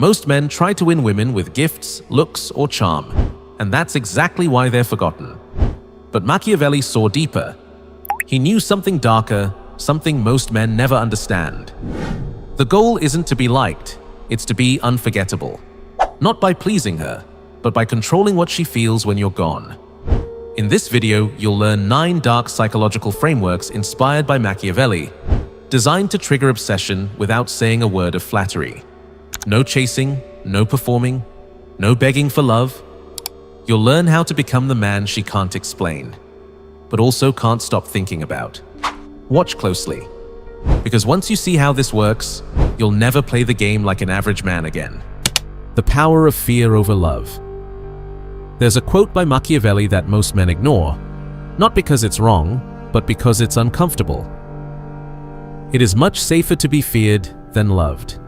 Most men try to win women with gifts, looks, or charm, and that's exactly why they're forgotten. But Machiavelli saw deeper. He knew something darker, something most men never understand. The goal isn't to be liked, it's to be unforgettable. Not by pleasing her, but by controlling what she feels when you're gone. In this video, you'll learn 9 dark psychological frameworks inspired by Machiavelli, designed to trigger obsession without saying a word of flattery. No chasing, no performing, no begging for love. You'll learn how to become the man she can't explain, but also can't stop thinking about. Watch closely, because once you see how this works, you'll never play the game like an average man again. The power of fear over love. There's a quote by Machiavelli that most men ignore, not because it's wrong, but because it's uncomfortable. It is much safer to be feared than loved.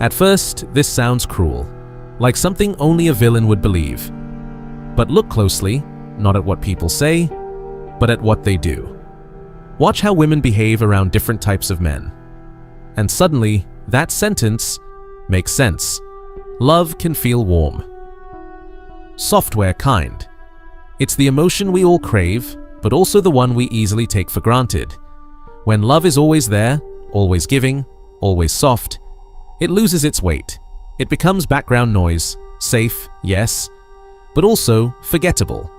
At first, this sounds cruel, like something only a villain would believe. But look closely, not at what people say, but at what they do. Watch how women behave around different types of men. And suddenly, that sentence makes sense. Love can feel warm. Software kind. It's the emotion we all crave, but also the one we easily take for granted. When love is always there, always giving, always soft, it loses its weight. It becomes background noise, safe, yes, but also forgettable.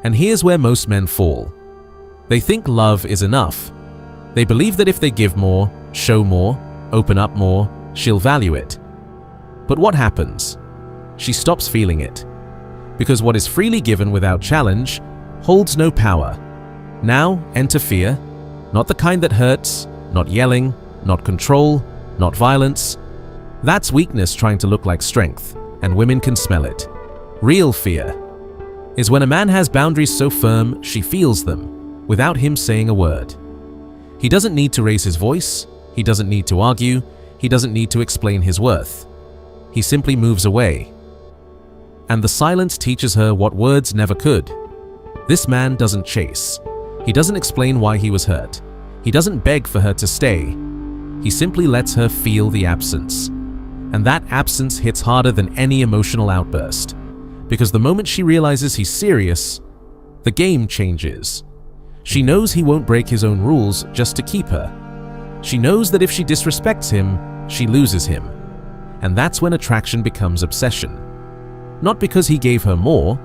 And here's where most men fall. They think love is enough. They believe that if they give more, show more, open up more, she'll value it. But what happens? She stops feeling it. Because what is freely given without challenge holds no power. Now enter fear, not the kind that hurts, not yelling, not control, not violence. That's weakness trying to look like strength, and women can smell it. Real fear is when a man has boundaries so firm she feels them, without him saying a word. He doesn't need to raise his voice, he doesn't need to argue, he doesn't need to explain his worth. He simply moves away. And the silence teaches her what words never could. This man doesn't chase. He doesn't explain why he was hurt. He doesn't beg for her to stay. He simply lets her feel the absence. And that absence hits harder than any emotional outburst. Because the moment she realizes he's serious, the game changes. She knows he won't break his own rules just to keep her. She knows that if she disrespects him, she loses him. And that's when attraction becomes obsession. Not because he gave her more,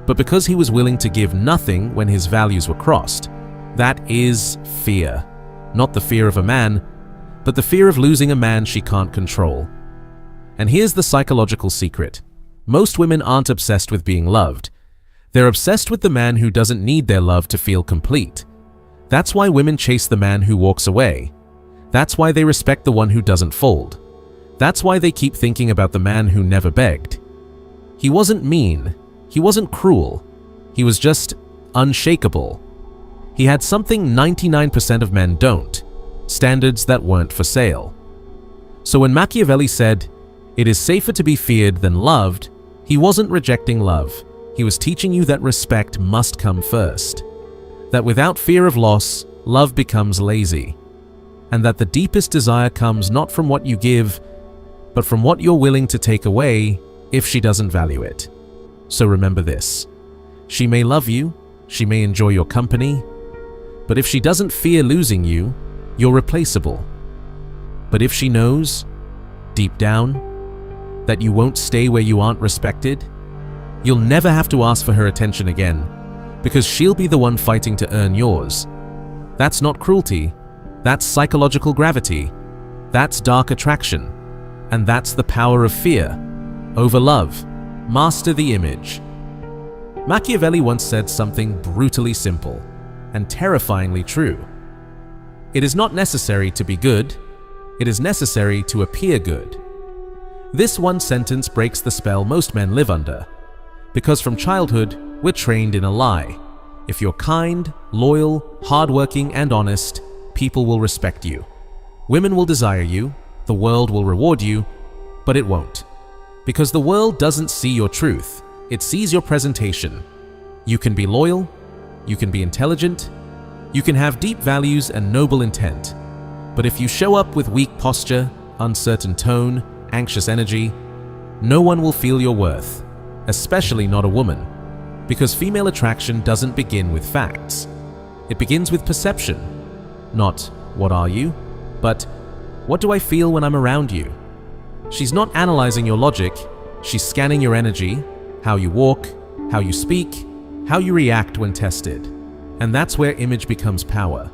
but because he was willing to give nothing when his values were crossed. That is fear. Not the fear of a man, but the fear of losing a man she can't control. And here's the psychological secret. Most women aren't obsessed with being loved. They're obsessed with the man who doesn't need their love to feel complete. That's why women chase the man who walks away. That's why they respect the one who doesn't fold. That's why they keep thinking about the man who never begged. He wasn't mean. He wasn't cruel. He was just unshakable. He had something 99% of men don't. Standards that weren't for sale. So when Machiavelli said, "It is safer to be feared than loved," he wasn't rejecting love. He was teaching you that respect must come first. That without fear of loss, love becomes lazy. And that the deepest desire comes not from what you give, but from what you're willing to take away if she doesn't value it. So remember this. She may love you, she may enjoy your company, but if she doesn't fear losing you, you're replaceable. But if she knows, deep down, that you won't stay where you aren't respected, you'll never have to ask for her attention again, because she'll be the one fighting to earn yours. That's not cruelty, that's psychological gravity, that's dark attraction, and that's the power of fear over love. Master the image. Machiavelli once said something brutally simple and terrifyingly true. It is not necessary to be good, it is necessary to appear good. This one sentence breaks the spell most men live under, because from childhood, we're trained in a lie. If you're kind, loyal, hardworking, and honest, people will respect you. Women will desire you, the world will reward you, but it won't. Because the world doesn't see your truth, it sees your presentation. You can be loyal, you can be intelligent, you can have deep values and noble intent. But if you show up with weak posture, uncertain tone, anxious energy, no one will feel your worth, especially not a woman, because female attraction doesn't begin with facts. It begins with perception. Not, what are you? But, what do I feel when I'm around you? She's not analyzing your logic, she's scanning your energy, how you walk, how you speak, how you react when tested. And that's where image becomes power.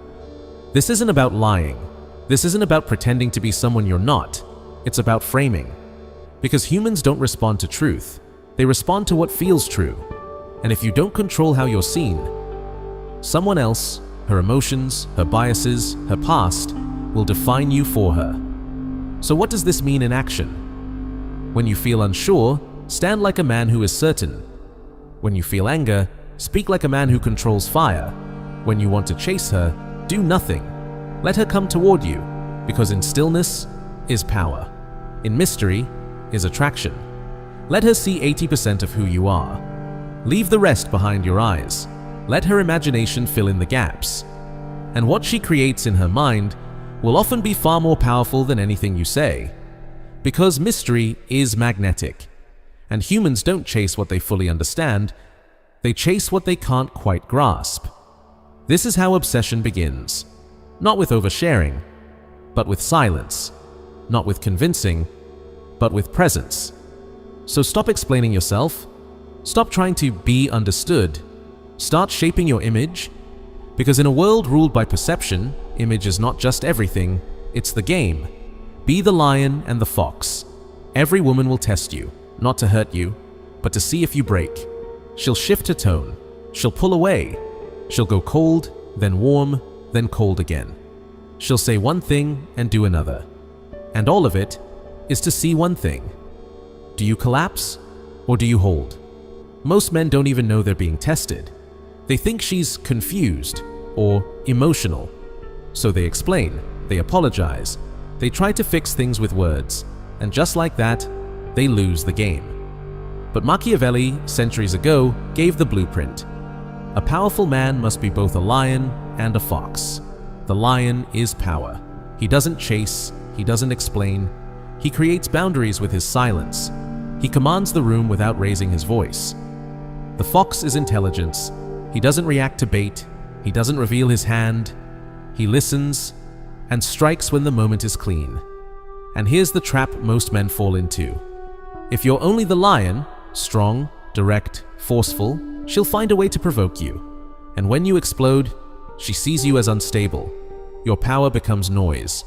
This isn't about lying. This isn't about pretending to be someone you're not. It's about framing. Because humans don't respond to truth. They respond to what feels true. And if you don't control how you're seen, someone else, her emotions, her biases, her past, will define you for her. So what does this mean in action? When you feel unsure, stand like a man who is certain. When you feel anger, speak like a man who controls fire. When you want to chase her, do nothing. Let her come toward you, because in stillness is power. In mystery is attraction. Let her see 80% of who you are. Leave the rest behind your eyes. Let her imagination fill in the gaps. And what she creates in her mind will often be far more powerful than anything you say. Because mystery is magnetic. And humans don't chase what they fully understand, they chase what they can't quite grasp. This is how obsession begins. Not with oversharing, but with silence. Not with convincing, but with presence. So stop explaining yourself. Stop trying to be understood. Start shaping your image. Because in a world ruled by perception, image is not just everything, it's the game. Be the lion and the fox. Every woman will test you, not to hurt you, but to see if you break. She'll shift her tone. She'll pull away. She'll go cold, then warm, then cold again. She'll say one thing and do another. And all of it is to see one thing. Do you collapse or do you hold? Most men don't even know they're being tested. They think she's confused or emotional. So they explain, they apologize, they try to fix things with words, and just like that, they lose the game. But Machiavelli, centuries ago, gave the blueprint. A powerful man must be both a lion and a fox. The lion is power. He doesn't chase, he doesn't explain. He creates boundaries with his silence. He commands the room without raising his voice. The fox is intelligence. He doesn't react to bait. He doesn't reveal his hand. He listens and strikes when the moment is clean. And here's the trap most men fall into. If you're only the lion, strong, direct, forceful, she'll find a way to provoke you. And when you explode, she sees you as unstable. Your power becomes noise.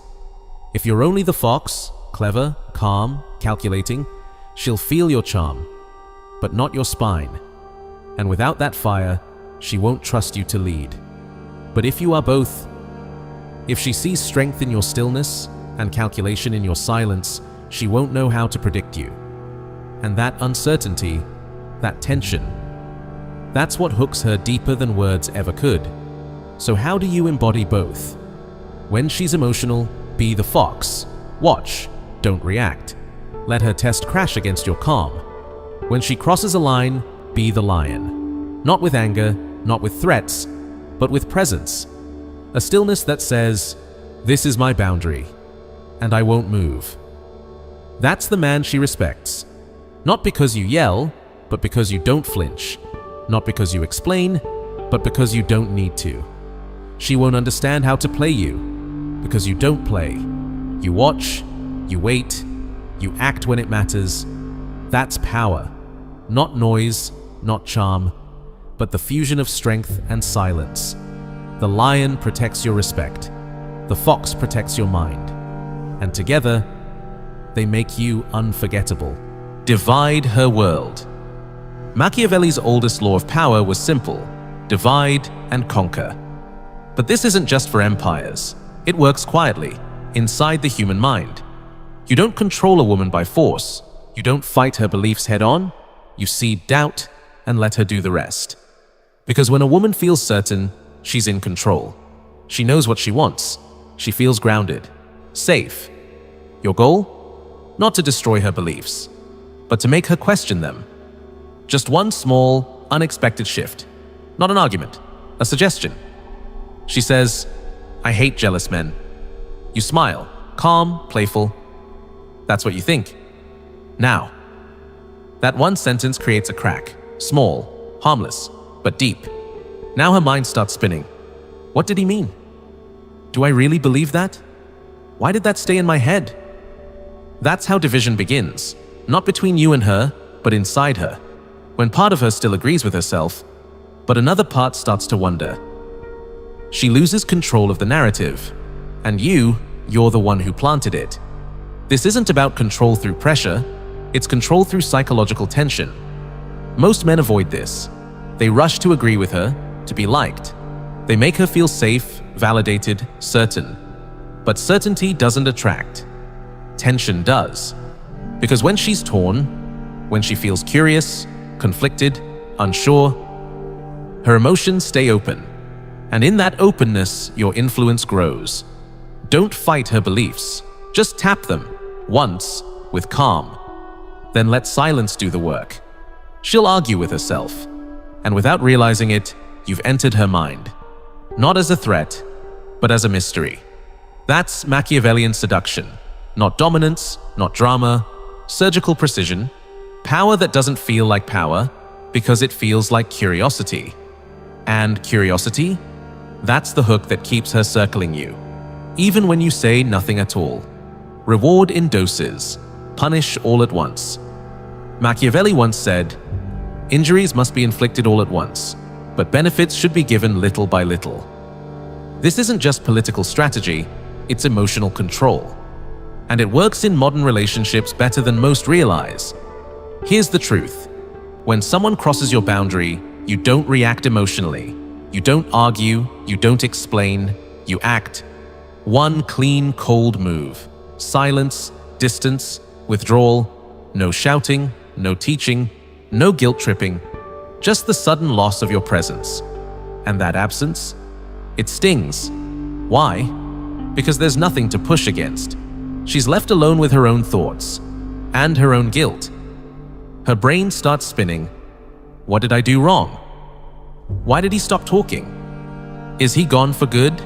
If you're only the fox, clever, calm, calculating, she'll feel your charm, but not your spine. And without that fire, she won't trust you to lead. But if you are both, if she sees strength in your stillness and calculation in your silence, she won't know how to predict you. And that uncertainty, that tension, that's what hooks her deeper than words ever could. So how do you embody both? When she's emotional, be the fox. Watch, don't react. Let her test crash against your calm. When she crosses a line, be the lion. Not with anger, not with threats, but with presence. A stillness that says, "This is my boundary, and I won't move." That's the man she respects. Not because you yell, but because you don't flinch. Not because you explain, but because you don't need to. She won't understand how to play you, because you don't play. You watch, you wait, you act when it matters. That's power. Not noise, not charm, but the fusion of strength and silence. The lion protects your respect. The fox protects your mind. And together, they make you unforgettable. Divide her world. Machiavelli's oldest law of power was simple: divide and conquer. But this isn't just for empires. It works quietly, inside the human mind. You don't control a woman by force. You don't fight her beliefs head on. You seed doubt and let her do the rest. Because when a woman feels certain, she's in control. She knows what she wants. She feels grounded, safe. Your goal? Not to destroy her beliefs, but to make her question them. Just one small, unexpected shift. Not an argument, a suggestion. She says, "I hate jealous men." You smile, calm, playful. That's what you think. Now. That one sentence creates a crack. Small, harmless, but deep. Now her mind starts spinning. What did he mean? Do I really believe that? Why did that stay in my head? That's how division begins. Not between you and her, but inside her. When part of her still agrees with herself, but another part starts to wonder. She loses control of the narrative, and you're the one who planted it. This isn't about control through pressure, it's control through psychological tension. Most men avoid this. They rush to agree with her, to be liked. They make her feel safe, validated, certain. But certainty doesn't attract. Tension does. Because when she's torn, when she feels curious, conflicted, unsure, her emotions stay open. And in that openness, your influence grows. Don't fight her beliefs. Just tap them, once, with calm. Then let silence do the work. She'll argue with herself. And without realizing it, you've entered her mind. Not as a threat, but as a mystery. That's Machiavellian seduction. Not dominance, not drama, surgical precision. Power that doesn't feel like power, because it feels like curiosity. And curiosity? That's the hook that keeps her circling you. Even when you say nothing at all. Reward in doses. Punish all at once. Machiavelli once said, "Injuries must be inflicted all at once, but benefits should be given little by little." This isn't just political strategy, it's emotional control. And it works in modern relationships better than most realize. Here's the truth. When someone crosses your boundary, you don't react emotionally. You don't argue, you don't explain, you act. One clean, cold move. Silence, distance, withdrawal, no shouting, no teaching, no guilt tripping, just the sudden loss of your presence. And that absence? It stings. Why? Because there's nothing to push against. She's left alone with her own thoughts and her own guilt. Her brain starts spinning. What did I do wrong? Why did he stop talking? Is he gone for good?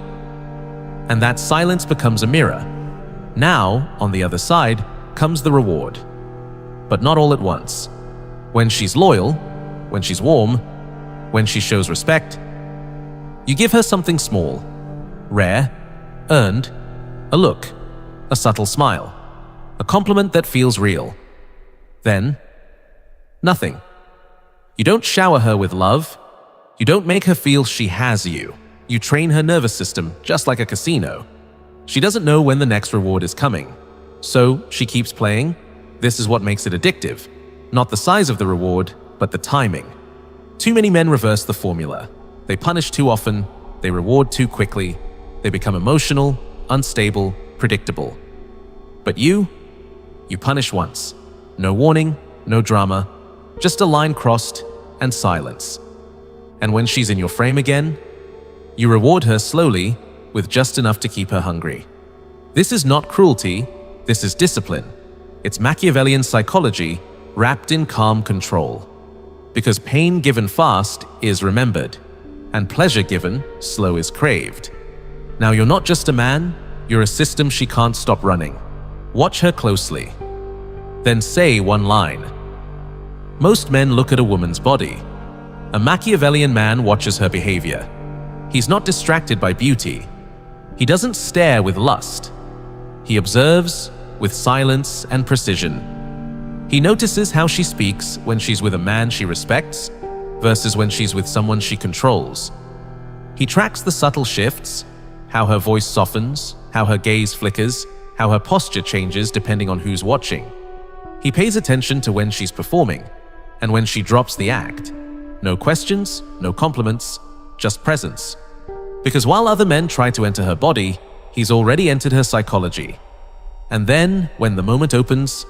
And that silence becomes a mirror. Now, on the other side, comes the reward. But not all at once. When she's loyal, when she's warm, when she shows respect, you give her something small, rare, earned, a look, a subtle smile, a compliment that feels real. Then, nothing. You don't shower her with love. You don't make her feel she has you. You train her nervous system, just like a casino. She doesn't know when the next reward is coming. So she keeps playing. This is what makes it addictive. Not the size of the reward, but the timing. Too many men reverse the formula. They punish too often, they reward too quickly, they become emotional, unstable, predictable. But you punish once. No warning, no drama, just a line crossed and silence. And when she's in your frame again, you reward her slowly with just enough to keep her hungry. This is not cruelty, this is discipline. It's Machiavellian psychology wrapped in calm control. Because pain given fast is remembered, and pleasure given slow is craved. Now you're not just a man, you're a system she can't stop running. Watch her closely. Then say one line. Most men look at a woman's body. A Machiavellian man watches her behavior. He's not distracted by beauty. He doesn't stare with lust. He observes with silence and precision. He notices how she speaks when she's with a man she respects versus when she's with someone she controls. He tracks the subtle shifts, how her voice softens, how her gaze flickers, how her posture changes depending on who's watching. He pays attention to when she's performing and when she drops the act. No questions, no compliments, just presence. Because while other men try to enter her body, he's already entered her psychology. And then, when the moment opens,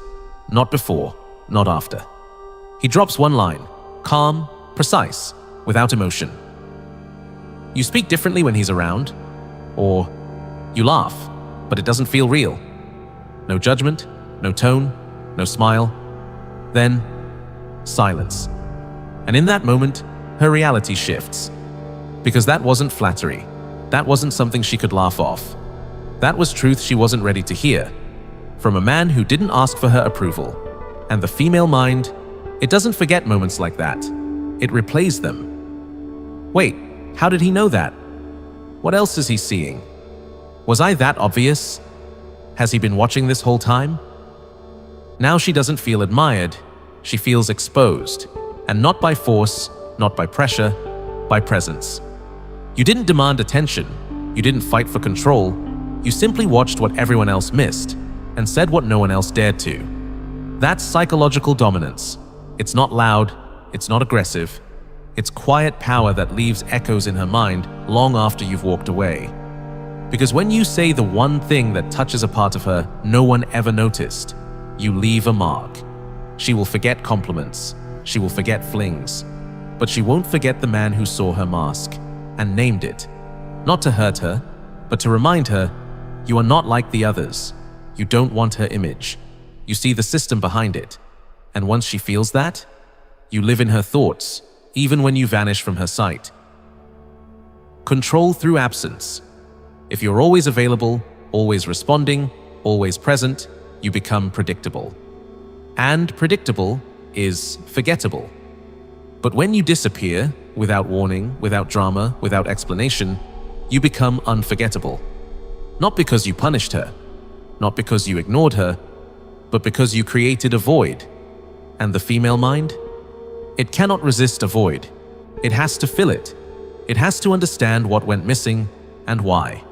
not before, not after. He drops one line, calm, precise, without emotion. You speak differently when he's around, or you laugh, but it doesn't feel real. No judgment, no tone, no smile. Then, silence. And in that moment, her reality shifts. Because that wasn't flattery. That wasn't something she could laugh off. That was truth she wasn't ready to hear. From a man who didn't ask for her approval. And the female mind, it doesn't forget moments like that. It replays them. Wait, how did he know that? What else is he seeing? Was I that obvious? Has he been watching this whole time? Now she doesn't feel admired, she feels exposed. And not by force, not by pressure, by presence. You didn't demand attention, you didn't fight for control, you simply watched what everyone else missed and said what no one else dared to. That's psychological dominance. It's not loud, it's not aggressive. It's quiet power that leaves echoes in her mind long after you've walked away. Because when you say the one thing that touches a part of her no one ever noticed, you leave a mark. She will forget compliments, she will forget flings, but she won't forget the man who saw her mask and named it. Not to hurt her, but to remind her, you are not like the others. You don't want her image. You see the system behind it. And once she feels that, you live in her thoughts, even when you vanish from her sight. Control through absence. If you're always available, always responding, always present, you become predictable. And predictable is forgettable. But when you disappear, without warning, without drama, without explanation, you become unforgettable. Not because you punished her, not because you ignored her, but because you created a void. And the female mind? It cannot resist a void. It has to fill it. It has to understand what went missing and why.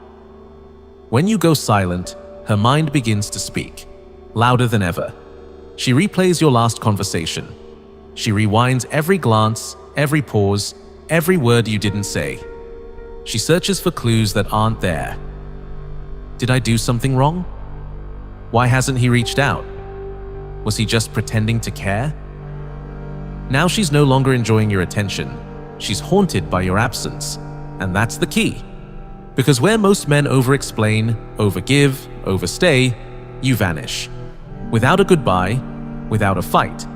When you go silent, her mind begins to speak, louder than ever. She replays your last conversation. She rewinds every glance, every pause, every word you didn't say. She searches for clues that aren't there. Did I do something wrong? Why hasn't he reached out? Was he just pretending to care? Now she's no longer enjoying your attention. She's haunted by your absence. And that's the key. Because where most men over-explain, over-give, overstay, you vanish. Without a goodbye, without a fight.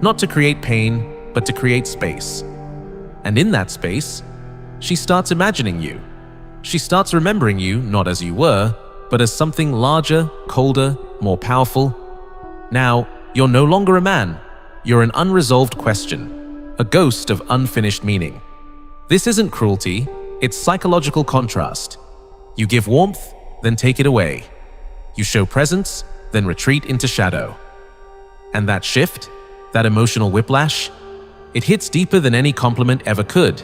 Not to create pain, but to create space. And in that space, she starts imagining you. She starts remembering you not as you were, but as something larger, colder, more powerful. Now, you're no longer a man. You're an unresolved question, a ghost of unfinished meaning. This isn't cruelty, it's psychological contrast. You give warmth, then take it away. You show presence, then retreat into shadow. And that shift, that emotional whiplash, it hits deeper than any compliment ever could.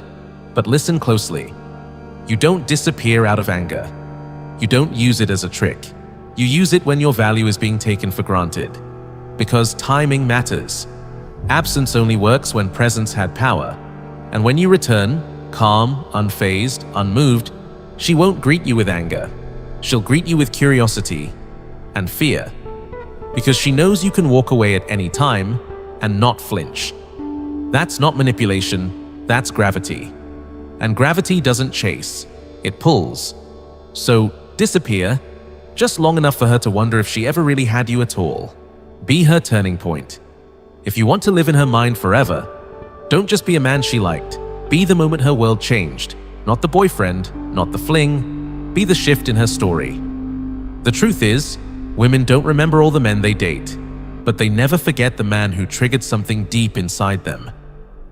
But listen closely. You don't disappear out of anger. You don't use it as a trick. You use it when your value is being taken for granted. Because timing matters. Absence only works when presence had power. And when you return, calm, unfazed, unmoved, she won't greet you with anger. She'll greet you with curiosity and fear. Because she knows you can walk away at any time and not flinch. That's not manipulation, that's gravity. And gravity doesn't chase, it pulls. So disappear, just long enough for her to wonder if she ever really had you at all. Be her turning point. If you want to live in her mind forever, don't just be a man she liked. Be the moment her world changed. Not the boyfriend, not the fling. Be the shift in her story. The truth is, women don't remember all the men they date, but they never forget the man who triggered something deep inside them.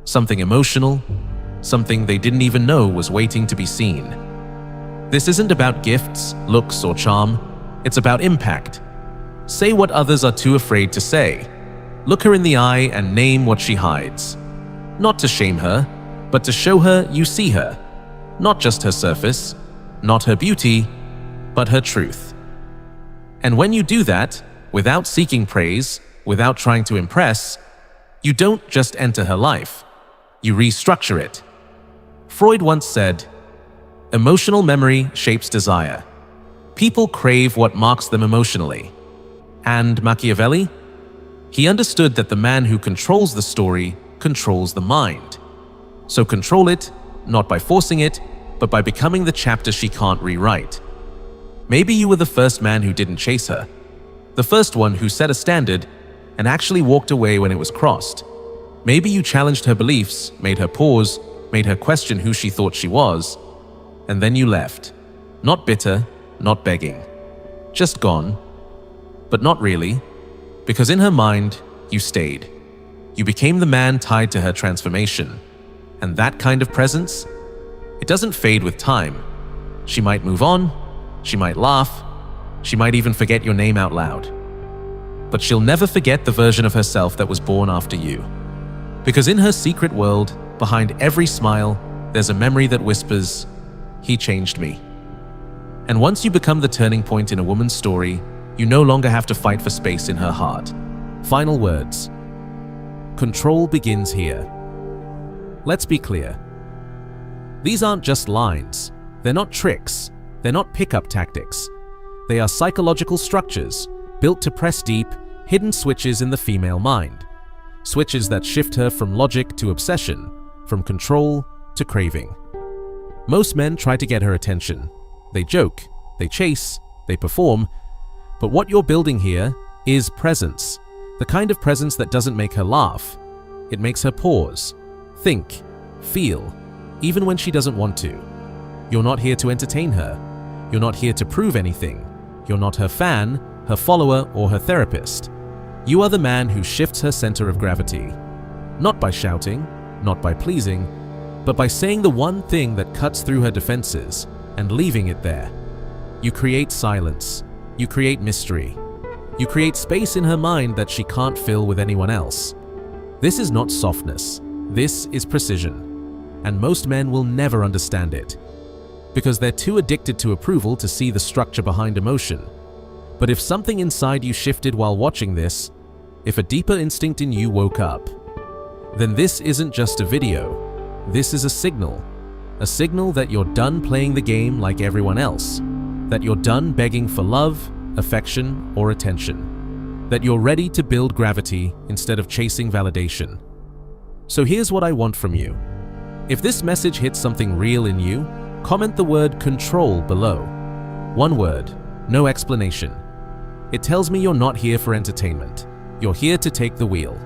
Something emotional, something they didn't even know was waiting to be seen. This isn't about gifts, looks, or charm. It's about impact. Say what others are too afraid to say. Look her in the eye and name what she hides. Not to shame her, but to show her you see her. Not just her surface, not her beauty, but her truth. And when you do that, without seeking praise, without trying to impress, you don't just enter her life, you restructure it. Freud once said, "Emotional memory shapes desire. People crave what marks them emotionally." And Machiavelli? He understood that the man who controls the story controls the mind. So control it, not by forcing it, but by becoming the chapter she can't rewrite. Maybe you were the first man who didn't chase her, the first one who set a standard and actually walked away when it was crossed. Maybe you challenged her beliefs, made her pause, made her question who she thought she was, and then you left. Not bitter, not begging. Just gone. But not really, because in her mind, you stayed. You became the man tied to her transformation. And that kind of presence, it doesn't fade with time. She might move on, she might laugh, she might even forget your name out loud. But she'll never forget the version of herself that was born after you. Because in her secret world, behind every smile, there's a memory that whispers, "He changed me." And once you become the turning point in a woman's story, you no longer have to fight for space in her heart. Final words. Control begins here. Let's be clear. These aren't just lines. They're not tricks. They're not pickup tactics. They are psychological structures built to press deep, hidden switches in the female mind. Switches that shift her from logic to obsession, from control to craving. Most men try to get her attention. They joke, they chase, they perform. But what you're building here is presence. The kind of presence that doesn't make her laugh. It makes her pause, think, feel, even when she doesn't want to. You're not here to entertain her. You're not here to prove anything. You're not her fan, her follower, or her therapist. You are the man who shifts her center of gravity. Not by shouting, not by pleasing, but by saying the one thing that cuts through her defenses and leaving it there. You create silence. You create mystery. You create space in her mind that she can't fill with anyone else. This is not softness. This is precision. And most men will never understand it, because they're too addicted to approval to see the structure behind emotion. But if something inside you shifted while watching this, if a deeper instinct in you woke up, then this isn't just a video. This is a signal that you're done playing the game like everyone else, that you're done begging for love, affection, or attention, that you're ready to build gravity instead of chasing validation. So here's what I want from you. If this message hits something real in you, comment the word control below. One word, no explanation. It tells me you're not here for entertainment. You're here to take the wheel.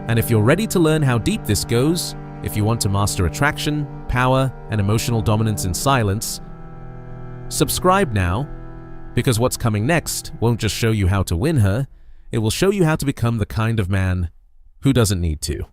And if you're ready to learn how deep this goes, if you want to master attraction, power, and emotional dominance in silence, subscribe now, because what's coming next won't just show you how to win her, it will show you how to become the kind of man who doesn't need to.